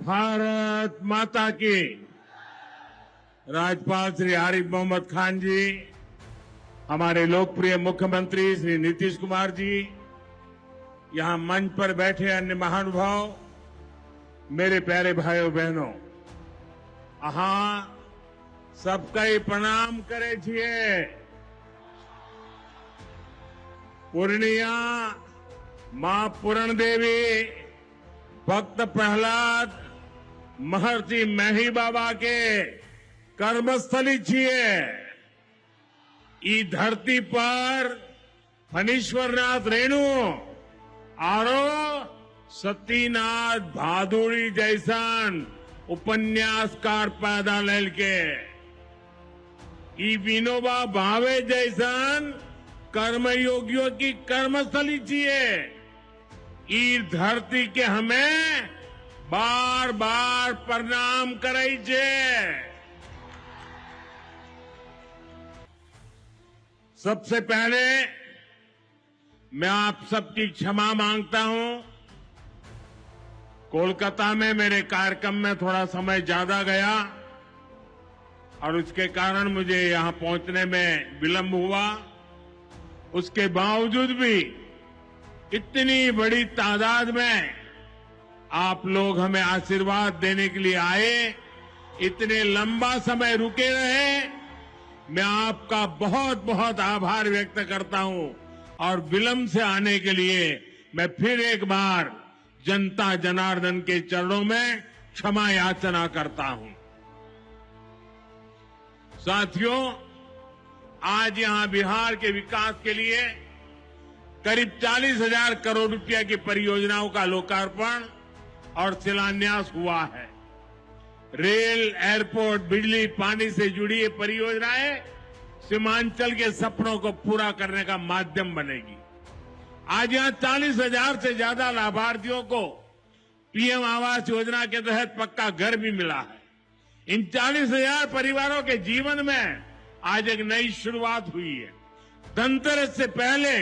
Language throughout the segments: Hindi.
भारत माता की। राज्यपाल श्री आरिफ मोहम्मद खान जी, हमारे लोकप्रिय मुख्यमंत्री श्री नीतीश कुमार जी, यहां मंच पर बैठे अन्य महानुभाव, मेरे प्यारे भाइयों बहनों, अहां सबका ही प्रणाम करे छिए। पूर्णिया मां पूरण देवी, भक्त प्रहलाद, महर्षि मेही बाबा के कर्मस्थली छिए। ई धरती पर फणीश्वरनाथ रेणु आरो सतीनाथ भादुड़ी जैसन उपन्यासकार पैदा लेल के, ई विनोबा भावे जैसन कर्मयोगियों की कर्मस्थली छिए। ई धरती के हमें बार बार प्रणाम करे छे। सबसे पहले मैं आप सबकी क्षमा मांगता हूं। कोलकाता में मेरे कार्यक्रम में थोड़ा समय ज्यादा गया और उसके कारण मुझे यहां पहुंचने में विलंब हुआ। उसके बावजूद भी इतनी बड़ी तादाद में आप लोग हमें आशीर्वाद देने के लिए आए, इतने लंबा समय रुके रहे, मैं आपका बहुत बहुत आभार व्यक्त करता हूं। और विलंब से आने के लिए मैं फिर एक बार जनता जनार्दन के चरणों में क्षमा याचना करता हूं। साथियों, आज यहां बिहार के विकास के लिए करीब 40,000 करोड़ रुपया की परियोजनाओं का लोकार्पण और शिलान्यास हुआ है। रेल, एयरपोर्ट, बिजली, पानी से जुड़ी ये परियोजनाएं सीमांचल के सपनों को पूरा करने का माध्यम बनेगी। आज यहां 40,000 से ज्यादा लाभार्थियों को पीएम आवास योजना के तहत पक्का घर भी मिला है। इन 40,000 परिवारों के जीवन में आज एक नई शुरुआत हुई है। धनतेरस से पहले,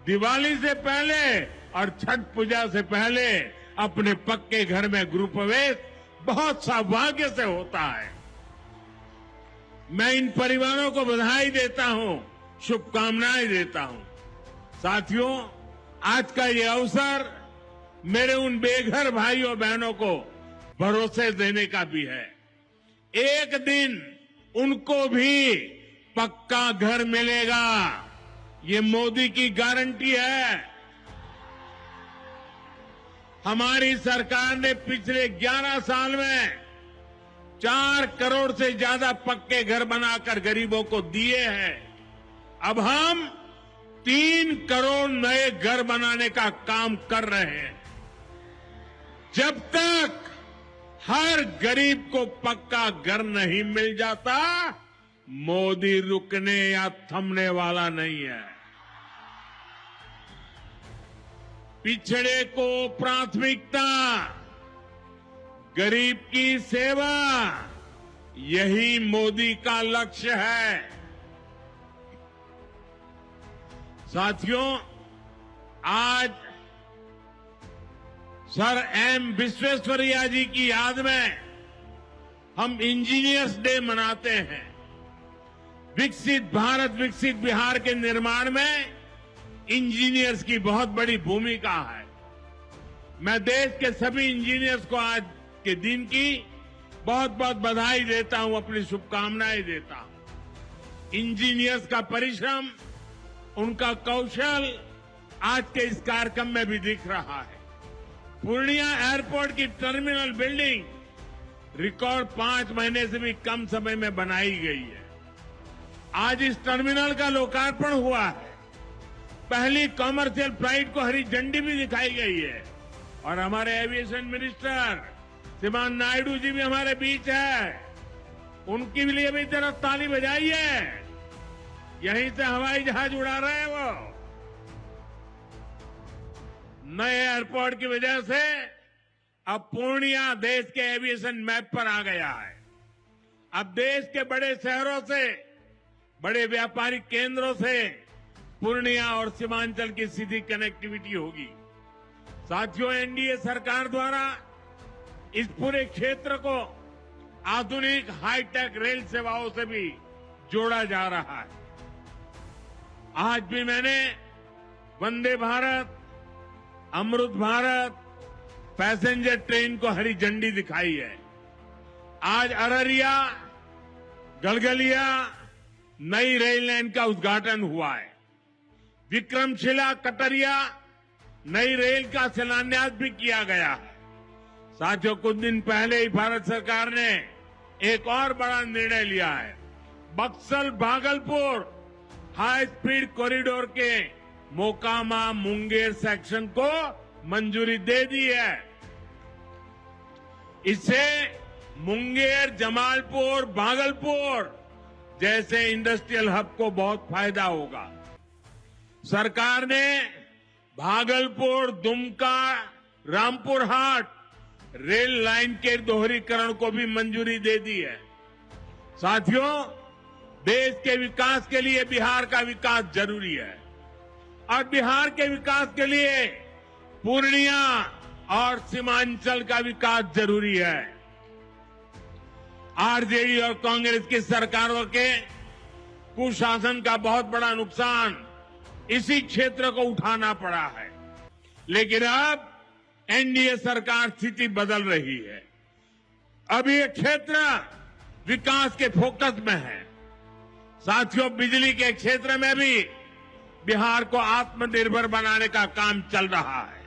दिवाली से पहले और छठ पूजा से पहले अपने पक्के घर में गृह प्रवेश बहुत सौभाग्य से होता है। मैं इन परिवारों को बधाई देता हूं, शुभकामनाएं देता हूं। साथियों, आज का ये अवसर मेरे उन बेघर भाइयों बहनों को भरोसे देने का भी है। एक दिन उनको भी पक्का घर मिलेगा, ये मोदी की गारंटी है। हमारी सरकार ने पिछले 11 साल में 4 करोड़ से ज्यादा पक्के घर बनाकर गरीबों को दिए हैं। अब हम 3 करोड़ नए घर बनाने का काम कर रहे हैं। जब तक हर गरीब को पक्का घर नहीं मिल जाता, मोदी रुकने या थमने वाला नहीं है। पिछड़े को प्राथमिकता, गरीब की सेवा, यही मोदी का लक्ष्य है। साथियों, आज सर एम विश्वेश्वरैया जी की याद में हम इंजीनियर्स डे मनाते हैं। विकसित भारत, विकसित बिहार के निर्माण में इंजीनियर्स की बहुत बड़ी भूमिका है। मैं देश के सभी इंजीनियर्स को आज के दिन की बहुत बहुत बधाई देता हूं, अपनी शुभकामनाएं देता हूं। इंजीनियर्स का परिश्रम, उनका कौशल आज के इस कार्यक्रम में भी दिख रहा है। पूर्णिया एयरपोर्ट की टर्मिनल बिल्डिंग रिकॉर्ड 5 महीने से भी कम समय में बनाई गई है। आज इस टर्मिनल का लोकार्पण हुआ है। पहली कॉमर्शियल फ्लाइट को हरी झंडी भी दिखाई गई है। और हमारे एविएशन मिनिस्टर श्रीमान नायडू जी भी हमारे बीच है। उनके लिए भी जरा ताली बजाइए। यहीं से हवाई जहाज उड़ा रहे हैं वो। नए एयरपोर्ट की वजह से अब पूर्णिया देश के एविएशन मैप पर आ गया है। अब देश के बड़े शहरों से, बड़े व्यापारिक केंद्रों से पूर्णिया और सीमांचल की सीधी कनेक्टिविटी होगी। साथियों, एनडीए सरकार द्वारा इस पूरे क्षेत्र को आधुनिक हाईटेक रेल सेवाओं से भी जोड़ा जा रहा है। आज भी मैंने वंदे भारत, अमृत भारत पैसेंजर ट्रेन को हरी झंडी दिखाई है। आज अररिया गलगलिया नई रेल लाइन का उद्घाटन हुआ है। विक्रमशिला कटरिया नई रेल का शिलान्यास भी किया गया है। साथियों, कुछ दिन पहले ही भारत सरकार ने एक और बड़ा निर्णय लिया है। Buxar Bhagalpur high speed corridor के मोकामा मुंगेर सेक्शन को मंजूरी दे दी है। इससे मुंगेर, जमालपुर, भागलपुर जैसे इंडस्ट्रियल हब को बहुत फायदा होगा। सरकार ने भागलपुर, दुमका, रामपुर हाट रेल लाइन के दोहरीकरण को भी मंजूरी दे दी है। साथियों, देश के विकास के लिए बिहार का विकास जरूरी है और बिहार के विकास के लिए पूर्णिया और सीमांचल का विकास जरूरी है। आरजेडी और कांग्रेस की सरकारों के कुशासन का बहुत बड़ा नुकसान इसी क्षेत्र को उठाना पड़ा है। लेकिन अब एनडीए सरकार स्थिति बदल रही है। अब ये क्षेत्र विकास के फोकस में है। साथियों, बिजली के क्षेत्र में भी बिहार को आत्मनिर्भर बनाने का काम चल रहा है।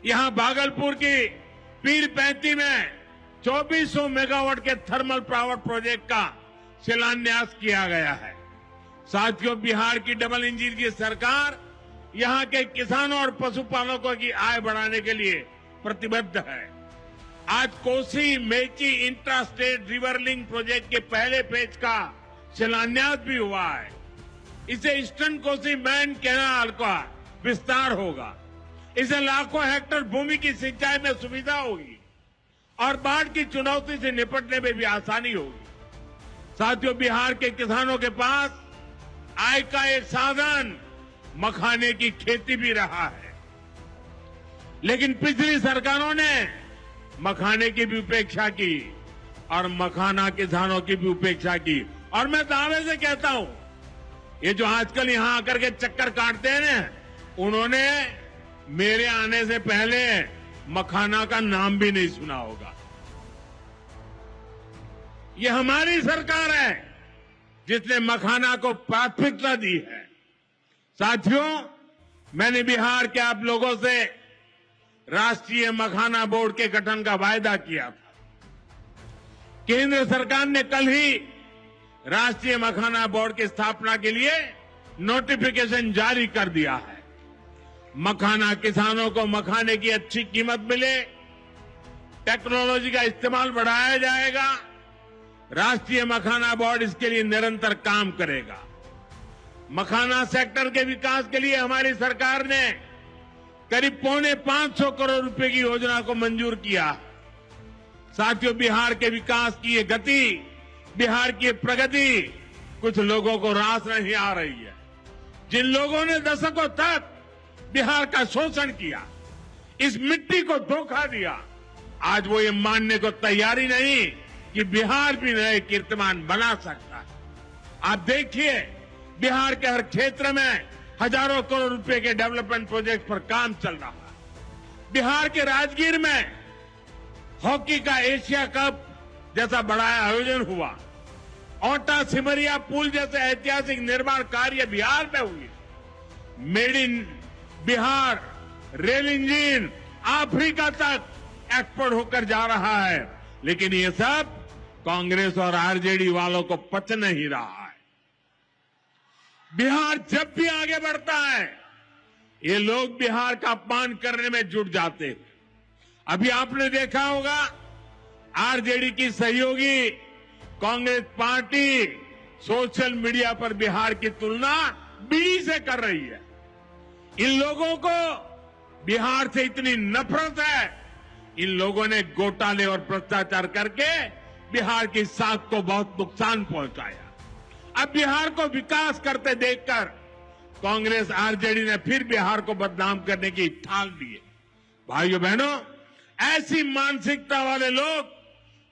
यहां भागलपुर की पीरपैंती में 2400 मेगावाट के थर्मल पावर प्रोजेक्ट का शिलान्यास किया गया है। साथियों, बिहार की डबल इंजन की सरकार यहां के किसानों और पशुपालकों की आय बढ़ाने के लिए प्रतिबद्ध है। आज Kosi Mechi intra state river link project के पहले फेज का शिलान्यास भी हुआ है। इसे ईस्टर्न कोसी मेन कैनाल का विस्तार होगा। इससे लाखों हेक्टेयर भूमि की सिंचाई में सुविधा होगी और बाढ़ की चुनौती से निपटने में भी आसानी होगी। साथियों, बिहार के किसानों के पास आय का एक साधन मखाने की खेती भी रहा है। लेकिन पिछली सरकारों ने मखाने की भी उपेक्षा की और मखाना किसानों की भी उपेक्षा की। और मैं दावे से कहता हूं, ये जो आजकल यहां आकर के चक्कर काटते हैं ना, उन्होंने मेरे आने से पहले मखाना का नाम भी नहीं सुना होगा। ये हमारी सरकार है जिसने मखाना को प्राथमिकता दी है। साथियों, मैंने बिहार के आप लोगों से राष्ट्रीय मखाना बोर्ड के गठन का वायदा किया था। केंद्र सरकार ने कल ही राष्ट्रीय मखाना बोर्ड की स्थापना के लिए नोटिफिकेशन जारी कर दिया है। मखाना किसानों को मखाने की अच्छी कीमत मिले, टेक्नोलॉजी का इस्तेमाल बढ़ाया जाएगा। राष्ट्रीय मखाना बोर्ड इसके लिए निरंतर काम करेगा। मखाना सेक्टर के विकास के लिए हमारी सरकार ने करीब 550 करोड़ रुपए की योजना को मंजूर किया। साथियों, बिहार के विकास की ये गति, बिहार की प्रगति कुछ लोगों को रास नहीं आ रही है। जिन लोगों ने दशकों तक बिहार का शोषण किया, इस मिट्टी को धोखा दिया, आज वो ये मानने को तैयारी नहीं कि बिहार भी नए कीर्तिमान बना सकता है। आप देखिए, बिहार के हर क्षेत्र में हजारों करोड़ रुपए के डेवलपमेंट प्रोजेक्ट पर काम चल रहा है। बिहार के राजगीर में हॉकी का एशिया कप जैसा बड़ा आयोजन हुआ। ओटा सिमरिया पुल जैसे ऐतिहासिक निर्माण कार्य बिहार में हुए। Made in Bihar rail engine Africa तक एक्सपोर्ट होकर जा रहा है। लेकिन ये सब कांग्रेस और आरजेडी वालों को पच नहीं रहा है। बिहार जब भी आगे बढ़ता है, ये लोग बिहार का अपमान करने में जुट जाते हैं। अभी आपने देखा होगा, आरजेडी की सहयोगी कांग्रेस पार्टी सोशल मीडिया पर बिहार की तुलना बीड़ी से कर रही है। इन लोगों को बिहार से इतनी नफरत है, इन लोगों ने घोटाले और भ्रष्टाचार करके बिहार की साख को बहुत नुकसान पहुंचाया। अब बिहार को विकास करते देखकर कांग्रेस आरजेडी ने फिर बिहार को बदनाम करने की ठान ली है। भाइयों बहनों, ऐसी मानसिकता वाले लोग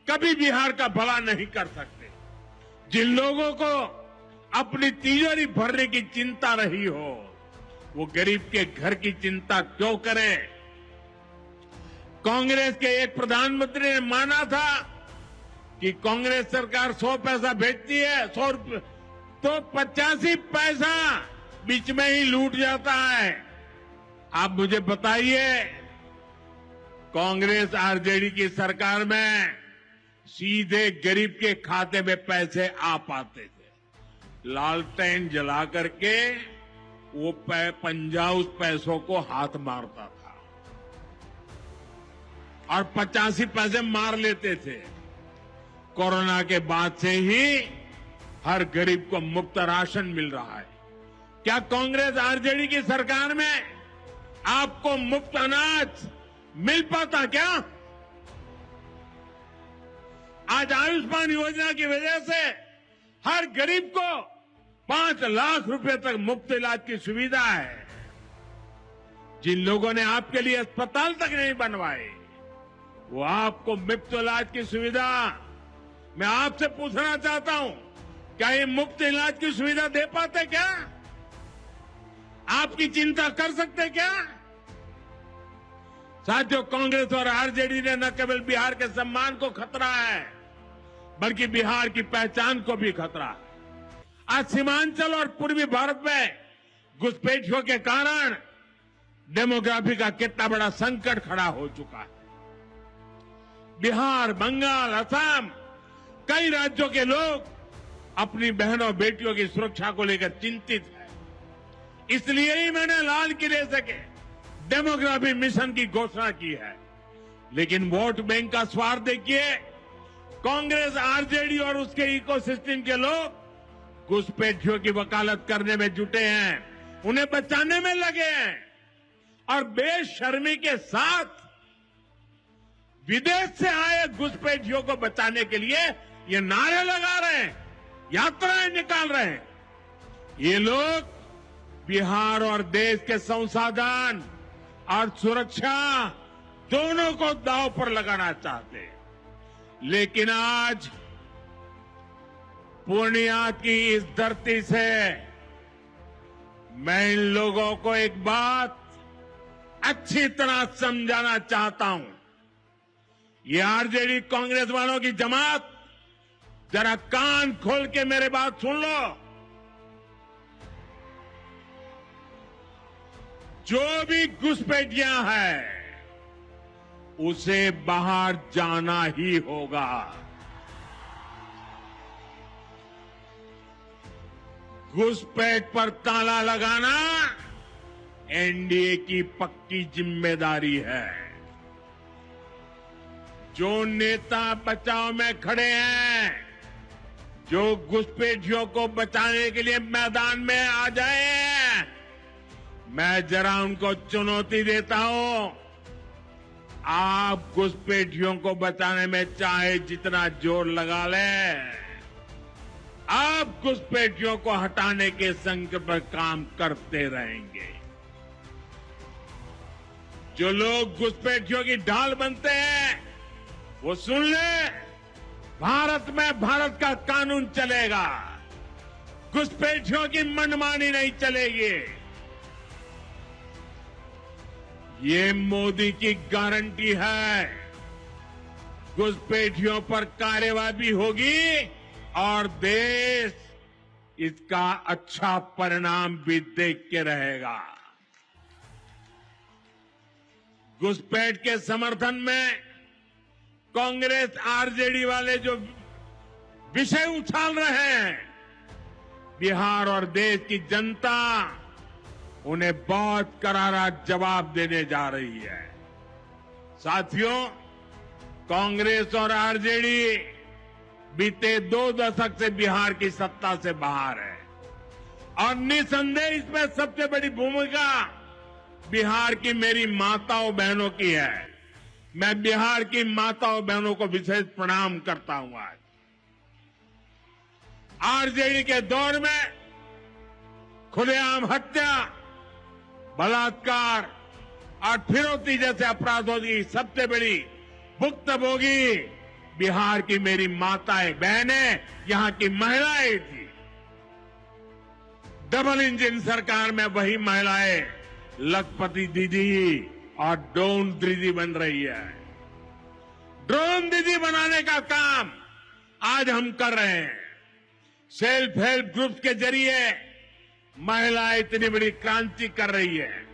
कभी बिहार का भला नहीं कर सकते। जिन लोगों को अपनी तिजोरी भरने की चिंता रही हो, वो गरीब के घर की चिंता क्यों करें? कांग्रेस के एक प्रधानमंत्री ने माना था कि कांग्रेस सरकार 100 पैसा भेजती है, 100 रुपये तो 85 पैसा बीच में ही लूट जाता है। आप मुझे बताइए, कांग्रेस आरजेडी की सरकार में सीधे गरीब के खाते में पैसे आ पाते थे। लालटेन जला करके वो पंजा उस पैसों को हाथ मारता था और 85 पैसे मार लेते थे। कोरोना के बाद से ही हर गरीब को मुफ्त राशन मिल रहा है। क्या कांग्रेस आरजेडी की सरकार में आपको मुफ्त अनाज मिल पाता क्या? आज आयुष्मान योजना की वजह से हर गरीब को 5 लाख रुपए तक मुफ्त इलाज की सुविधा है। जिन लोगों ने आपके लिए अस्पताल तक नहीं बनवाए, वो आपको मुफ्त इलाज की सुविधा, मैं आपसे पूछना चाहता हूं, क्या ये मुफ्त इलाज की सुविधा दे पाते क्या? आपकी चिंता कर सकते क्या? साथियों, कांग्रेस और आरजेडी ने न केवल बिहार के सम्मान को खतरा है, बल्कि बिहार की पहचान को भी खतरा है। आज सीमांचल और पूर्वी भारत में घुसपैठियों के कारण डेमोग्राफी का कितना बड़ा संकट खड़ा हो चुका है। बिहार, बंगाल, असम, कई राज्यों के लोग अपनी बहनों बेटियों की सुरक्षा को लेकर चिंतित हैं। इसलिए ही मैंने लाल किले से डेमोग्राफी मिशन की घोषणा की है। लेकिन वोट बैंक का स्वार्थ देखिए, कांग्रेस, आरजेडी और उसके इकोसिस्टम के लोग घुसपैठियों की वकालत करने में जुटे हैं, उन्हें बचाने में लगे हैं और बेशर्मी के साथ विदेश से आए घुसपैठियों को बचाने के लिए ये नारे लगा रहे हैं, यात्राएं निकाल रहे हैं। ये लोग बिहार और देश के संसाधन और सुरक्षा दोनों को दांव पर लगाना चाहते हैं। लेकिन आज पूर्णिया की इस धरती से मैं इन लोगों को एक बात अच्छी तरह समझाना चाहता हूं। ये आरजेडी कांग्रेस वालों की जमात, जरा कान खोल के मेरे बात सुन लो। जो भी घुसपैठियां हैं, उसे बाहर जाना ही होगा। घुसपैठ पर ताला लगाना एनडीए की पक्की जिम्मेदारी है। जो नेता बचाव में खड़े हैं, जो घुसपैठियों को बचाने के लिए मैदान में आ जाए, मैं जरा उनको चुनौती देता हूं। आप घुसपैठियों को बचाने में चाहे जितना जोर लगा लें, आप घुसपैठियों को हटाने के संकल्प पर काम करते रहेंगे। जो लोग घुसपैठियों की ढाल बनते हैं, वो सुन ले, भारत में भारत का कानून चलेगा, घुसपैठियों की मनमानी नहीं चलेगी। ये मोदी की गारंटी है। घुसपैठियों पर कार्रवाई होगी और देश इसका अच्छा परिणाम भी देख के रहेगा। घुसपैठ के समर्थन में कांग्रेस, आरजेडी वाले जो विषय उछाल रहे हैं, बिहार और देश की जनता उन्हें बहुत करारा जवाब देने जा रही है। साथियों, कांग्रेस और आरजेडी बीते 2 दशक से बिहार की सत्ता से बाहर है और निसंदेह इसमें सबसे बड़ी भूमिका बिहार की मेरी माताओं बहनों की है। मैं बिहार की माताओं बहनों को विशेष प्रणाम करता हूं। आज आरजेडी के दौर में खुलेआम हत्या, बलात्कार, और फिरौती जैसे अपराधों की सबसे बड़ी भुक्तभोगी बिहार की मेरी माताएं, बहनें, यहां की महिलाएं थी। डबल इंजन सरकार में वही महिलाएं लखपति दीदी और ड्रोन दीदी बन रही है। ड्रोन दीदी बनाने का काम आज हम कर रहे हैं। सेल्फ हेल्प ग्रुप के जरिए महिलाएं इतनी बड़ी क्रांति कर रही है।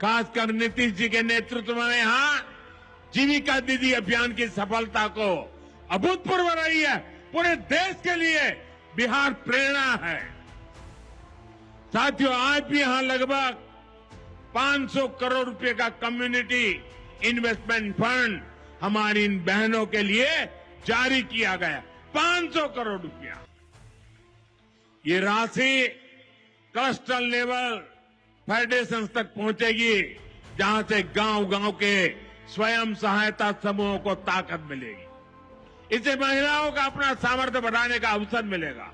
खासकर नीतीश जी के नेतृत्व में यहां जीविका दीदी अभियान की सफलता को अभूतपूर्व रही है। पूरे देश के लिए बिहार प्रेरणा है। साथियों, आज भी यहां लगभग 500 करोड़ रुपए का कम्युनिटी इन्वेस्टमेंट फंड हमारी इन बहनों के लिए जारी किया गया। 500 करोड़ रुपया। ये राशि क्लस्टर लेवल फेडरेशन तक पहुंचेगी, जहां से गांव-गांव के स्वयं सहायता समूहों को ताकत मिलेगी। इससे महिलाओं का अपना सामर्थ्य बढ़ाने का अवसर मिलेगा।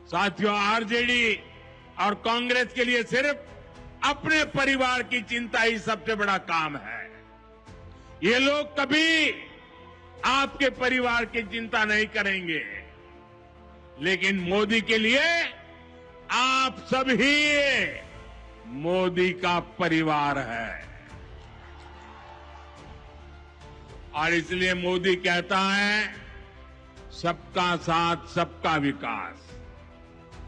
साथियों, आरजेडी और कांग्रेस के लिए सिर्फ अपने परिवार की चिंता ही सबसे बड़ा काम है। ये लोग कभी आपके परिवार की चिंता नहीं करेंगे, लेकिन मोदी के लिए आप सभी मोदी का परिवार है। और इसलिए मोदी कहता है, सबका साथ सबका विकास।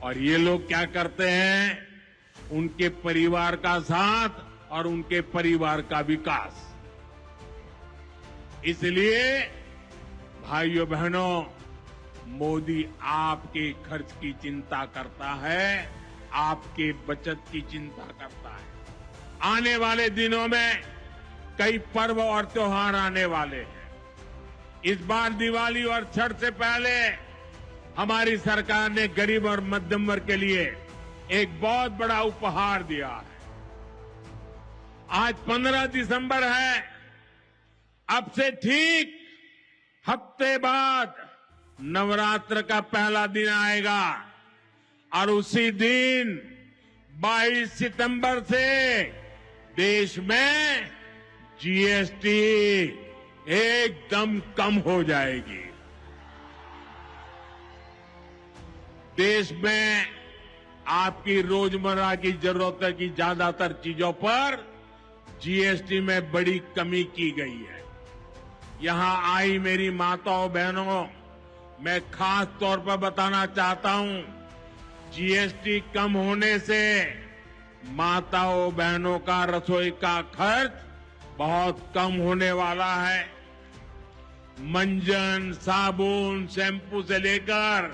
और ये लोग क्या करते हैं? उनके परिवार का साथ और उनके परिवार का विकास। इसलिए भाइयों बहनों, मोदी आपके खर्च की चिंता करता है, आपके बचत की चिंता करता है। आने वाले दिनों में कई पर्व और त्योहार आने वाले हैं। इस बार दिवाली और छठ से पहले हमारी सरकार ने गरीब और मध्यम वर्ग के लिए एक बहुत बड़ा उपहार दिया है। आज 15 दिसंबर है। अब से ठीक हफ्ते बाद नवरात्र का पहला दिन आएगा और उसी दिन 22 सितंबर से देश में जीएसटी एकदम कम हो जाएगी। देश में आपकी रोजमर्रा की जरूरत की ज्यादातर चीजों पर जीएसटी में बड़ी कमी की गई है। यहां आई मेरी माताओं बहनों, मैं खास तौर पर बताना चाहता हूं, जीएसटी कम होने से माताओं बहनों का रसोई का खर्च बहुत कम होने वाला है। मंजन, साबुन, शैम्पू से लेकर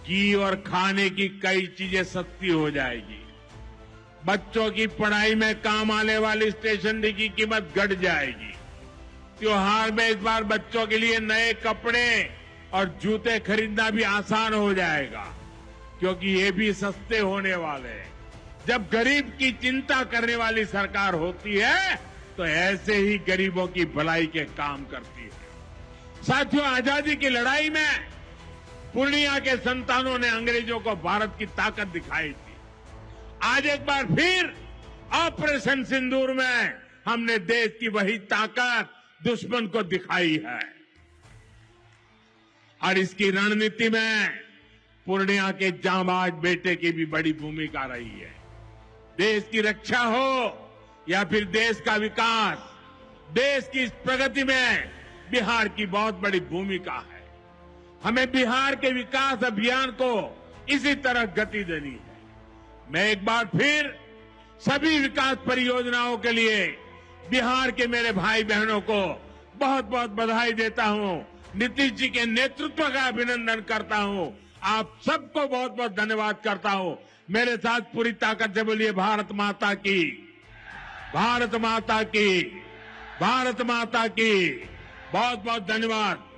घी और खाने की कई चीजें सस्ती हो जाएगी। बच्चों की पढ़ाई में काम आने वाली स्टेशनरी की कीमत घट जाएगी। त्योहार में इस बार बच्चों के लिए नए कपड़े और जूते खरीदना भी आसान हो जाएगा, क्योंकि ये भी सस्ते होने वाले हैं। जब गरीब की चिंता करने वाली सरकार होती है, तो ऐसे ही गरीबों की भलाई के काम करती है। साथियों, आजादी की लड़ाई में पूर्णिया के संतानों ने अंग्रेजों को भारत की ताकत दिखाई थी। आज एक बार फिर ऑपरेशन सिंदूर में हमने देश की वही ताकत दुश्मन को दिखाई है। और इसकी रणनीति में पूर्णिया के जांबाज बेटे की भी बड़ी भूमिका रही है। देश की रक्षा हो या फिर देश का विकास, देश की इस प्रगति में बिहार की बहुत बड़ी भूमिका है। हमें बिहार के विकास अभियान को इसी तरह गति देनी है। मैं एक बार फिर सभी विकास परियोजनाओं के लिए बिहार के मेरे भाई बहनों को बहुत बहुत बधाई देता हूं। नीतीश जी के नेतृत्व का अभिनंदन करता हूं। आप सबको बहुत बहुत धन्यवाद करता हूं। मेरे साथ पूरी ताकत से बोलिए, भारत माता की, भारत माता की, भारत माता की। बहुत बहुत धन्यवाद।